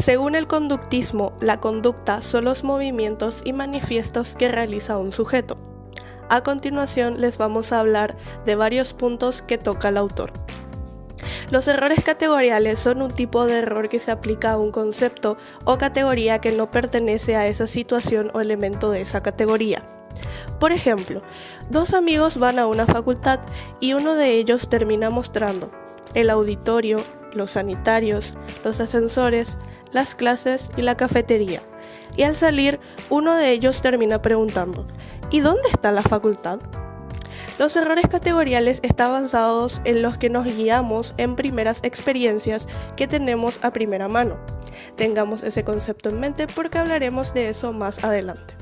Según el conductismo, la conducta son los movimientos y manifiestos que realiza un sujeto. A continuación les vamos a hablar de varios puntos que toca el autor. Los errores categoriales son un tipo de error que se aplica a un concepto o categoría que no pertenece a esa situación o elemento de esa categoría. Por ejemplo, dos amigos van a una facultad y uno de ellos termina mostrando el auditorio, los sanitarios, los ascensores, las clases y la cafetería. Y al salir, uno de ellos termina preguntando: ¿y dónde está la facultad? Los errores categoriales están basados en los que nos guiamos en primeras experiencias que tenemos a primera mano. Tengamos ese concepto en mente porque hablaremos de eso más adelante.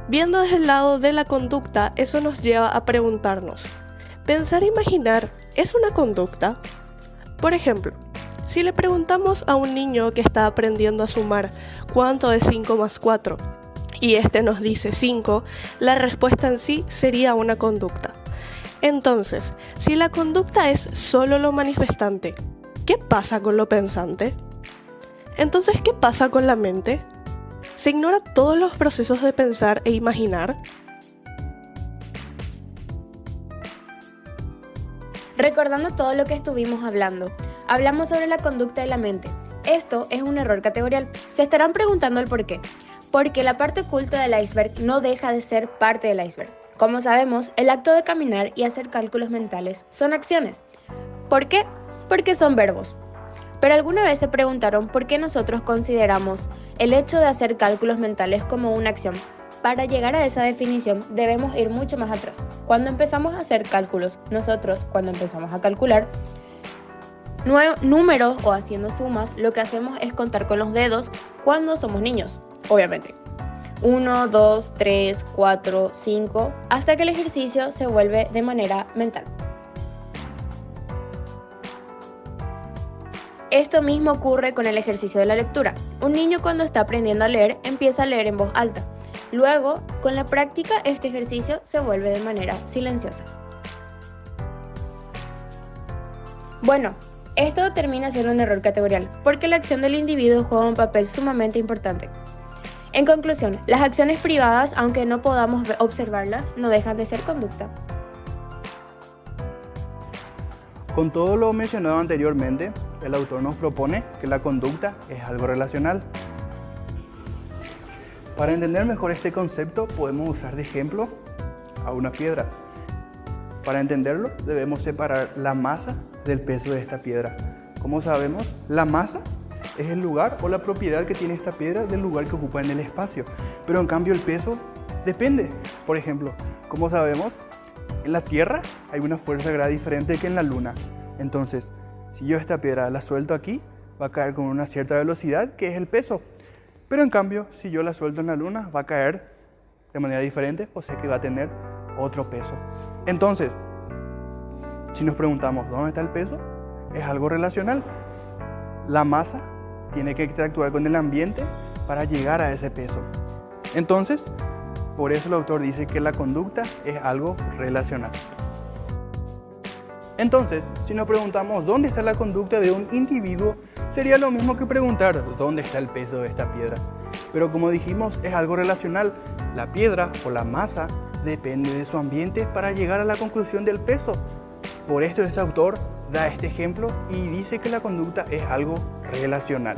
Viendo desde el lado de la conducta, eso nos lleva a preguntarnos: ¿pensar e imaginar es una conducta? Por ejemplo, si le preguntamos a un niño que está aprendiendo a sumar ¿cuánto es 5 más 4? Y este nos dice 5, la respuesta en sí sería una conducta. Entonces, si la conducta es solo lo manifestante, ¿qué pasa con lo pensante? Entonces, ¿qué pasa con la mente? ¿Se ignora todos los procesos de pensar e imaginar? Recordando todo lo que estuvimos hablando, hablamos sobre la conducta de la mente. Esto es un error categorial. Se estarán preguntando el por qué. Porque la parte oculta del iceberg no deja de ser parte del iceberg. Como sabemos, el acto de caminar y hacer cálculos mentales son acciones. ¿Por qué? Porque son verbos. Pero alguna vez se preguntaron por qué nosotros consideramos el hecho de hacer cálculos mentales como una acción. Para llegar a esa definición debemos ir mucho más atrás. Cuando empezamos a hacer cálculos, nosotros cuando empezamos a calcular números o haciendo sumas, lo que hacemos es contar con los dedos cuando somos niños, obviamente. 1, 2, 3, 4, 5, hasta que el ejercicio se vuelve de manera mental. Esto mismo ocurre con el ejercicio de la lectura. Un niño cuando está aprendiendo a leer empieza a leer en voz alta. Luego, con la práctica, este ejercicio se vuelve de manera silenciosa. Bueno, esto termina siendo un error categorial, porque la acción del individuo juega un papel sumamente importante. En conclusión, las acciones privadas, aunque no podamos observarlas, no dejan de ser conducta. Con todo lo mencionado anteriormente, el autor nos propone que la conducta es algo relacional. Para entender mejor este concepto, podemos usar de ejemplo a una piedra. Para entenderlo, debemos separar la masa del peso de esta piedra. Como sabemos, la masa es el lugar o la propiedad que tiene esta piedra del lugar que ocupa en el espacio. Pero en cambio el peso depende. Por ejemplo, como sabemos, en la Tierra hay una fuerza gravedad diferente que en la Luna. Entonces, si yo esta piedra la suelto aquí, va a caer con una cierta velocidad que es el peso. Pero en cambio, si yo la suelto en la Luna, va a caer de manera diferente, o sea que va a tener otro peso. Entonces, si nos preguntamos ¿dónde está el peso? Es algo relacional. La masa tiene que interactuar con el ambiente para llegar a ese peso. Entonces, por eso el autor dice que la conducta es algo relacional. Entonces, si nos preguntamos ¿dónde está la conducta de un individuo? Sería lo mismo que preguntar ¿dónde está el peso de esta piedra? Pero como dijimos, es algo relacional. La piedra o la masa depende de su ambiente para llegar a la conclusión del peso. Por esto este autor da este ejemplo y dice que la conducta es algo relacional.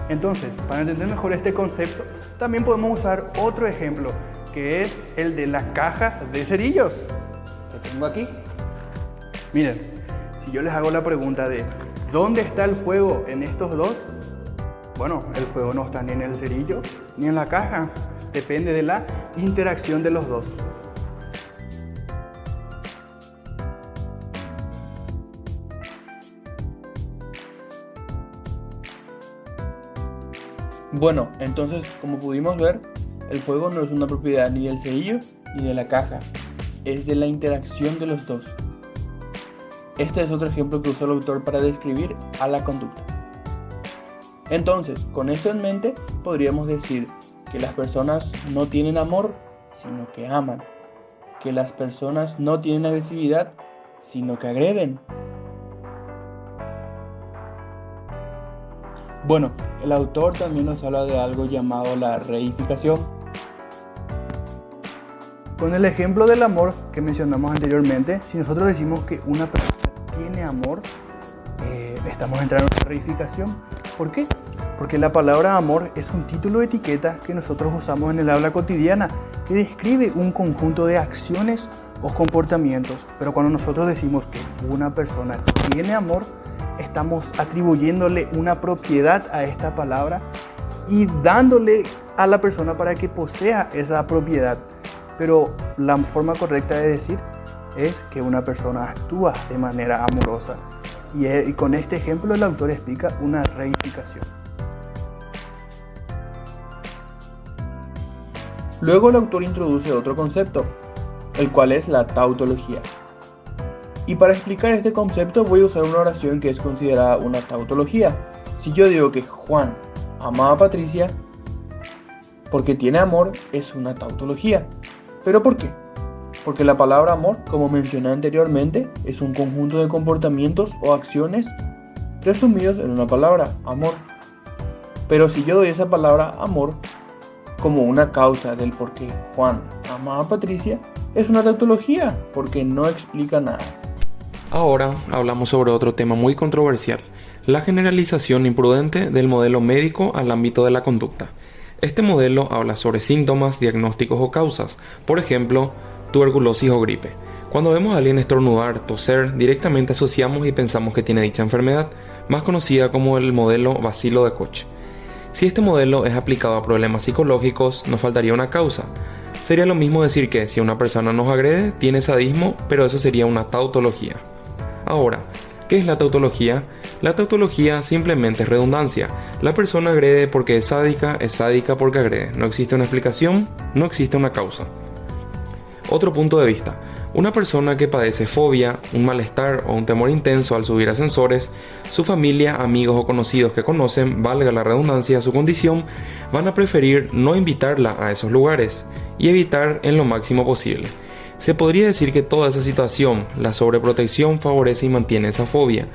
Entonces, para entender mejor este concepto, también podemos usar otro ejemplo, que es el de la caja de cerillos. Lo tengo aquí. Miren, si yo les hago la pregunta de ¿dónde está el fuego en estos dos? Bueno, el fuego no está ni en el cerillo ni en la caja. Depende de la interacción de los dos. Bueno, entonces, como pudimos ver, el fuego no es una propiedad ni del cerillo ni de la caja, es de la interacción de los dos. Este es otro ejemplo que usó el autor para describir a la conducta. Entonces, con esto en mente, podríamos decir que las personas no tienen amor, sino que aman. que las personas no tienen agresividad, sino que agreden. Bueno, el autor también nos habla de algo llamado la reificación. Con el ejemplo del amor que mencionamos anteriormente, si nosotros decimos que una persona tiene amor, estamos entrando en una reificación. ¿Por qué? Porque la palabra amor es un título de etiqueta que nosotros usamos en el habla cotidiana, que describe un conjunto de acciones o comportamientos. Pero cuando nosotros decimos que una persona tiene amor, estamos atribuyéndole una propiedad a esta palabra y dándole a la persona para que posea esa propiedad. Pero la forma correcta de decir es que una persona actúa de manera amorosa. Y con este ejemplo el autor explica una reificación. Luego el autor introduce otro concepto, el cual es la tautología. Y para explicar este concepto voy a usar una oración que es considerada una tautología. Si yo digo que Juan ama a Patricia porque tiene amor, es una tautología. ¿Pero por qué? Porque la palabra amor, como mencioné anteriormente, es un conjunto de comportamientos o acciones resumidos en una palabra, amor. Pero si yo doy esa palabra amor como una causa del por qué Juan ama a Patricia, es una tautología, porque no explica nada. Ahora hablamos sobre otro tema muy controversial, la generalización imprudente del modelo médico al ámbito de la conducta. Este modelo habla sobre síntomas, diagnósticos o causas, por ejemplo, tuberculosis o gripe. Cuando vemos a alguien estornudar, toser, directamente asociamos y pensamos que tiene dicha enfermedad, más conocida como el modelo bacilo de Koch. Si este modelo es aplicado a problemas psicológicos, nos faltaría una causa. Sería lo mismo decir que si una persona nos agrede, tiene sadismo, pero eso sería una tautología. Ahora, ¿qué es la tautología? La tautología simplemente es redundancia. La persona agrede porque es sádica porque agrede. No existe una explicación, no existe una causa. Otro punto de vista. Una persona que padece fobia, un malestar o un temor intenso al subir ascensores, su familia, amigos o conocidos que conocen, valga la redundancia, su condición, van a preferir no invitarla a esos lugares y evitar en lo máximo posible. Se podría decir que toda esa situación, la sobreprotección, favorece y mantiene esa fobia.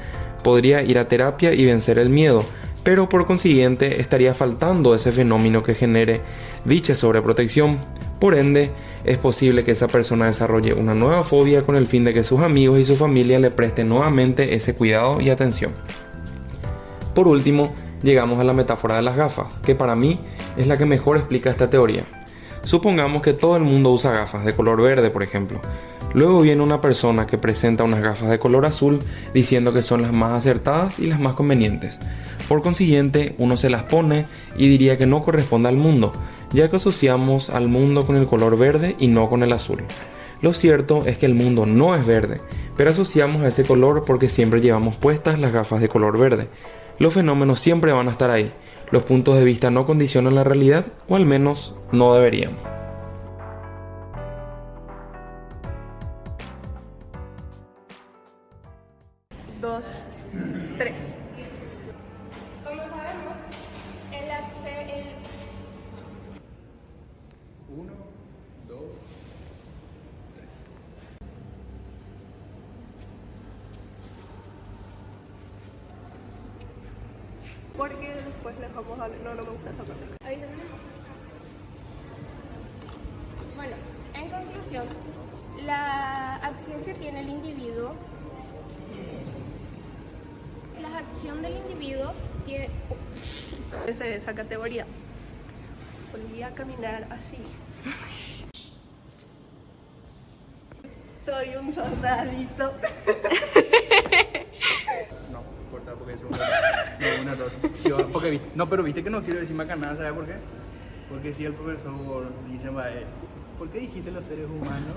Podría ir a terapia y vencer el miedo, pero por consiguiente estaría faltando ese fenómeno que genere dicha sobreprotección. Por ende, es posible que esa persona desarrolle una nueva fobia con el fin de que sus amigos y su familia le presten nuevamente ese cuidado y atención. Por último, llegamos a la metáfora de las gafas, que para mí es la que mejor explica esta teoría. Supongamos que todo el mundo usa gafas de color verde, por ejemplo. Luego viene una persona que presenta unas gafas de color azul diciendo que son las más acertadas y las más convenientes. Por consiguiente, uno se las pone y diría que no corresponde al mundo, ya que asociamos al mundo con el color verde y no con el azul. Lo cierto es que el mundo no es verde, pero asociamos a ese color porque siempre llevamos puestas las gafas de color verde. Los fenómenos siempre van a estar ahí. Los puntos de vista no condicionan la realidad, o al menos no deberían. Dos, tres. Como sabemos, Uno, dos, tres. Porque después les vamos a hablar. No me gusta esa parte. Bueno, en conclusión, la acción que tiene el individuo, la acción del individuo tiene... Esa categoría. Volví a caminar así. Soy un soldadito. No, corta porque es una torre. Sí, porque pero viste que no quiero decir macanada, ¿sabes por qué? Porque si el profesor dice, ¿por qué dijiste los seres humanos?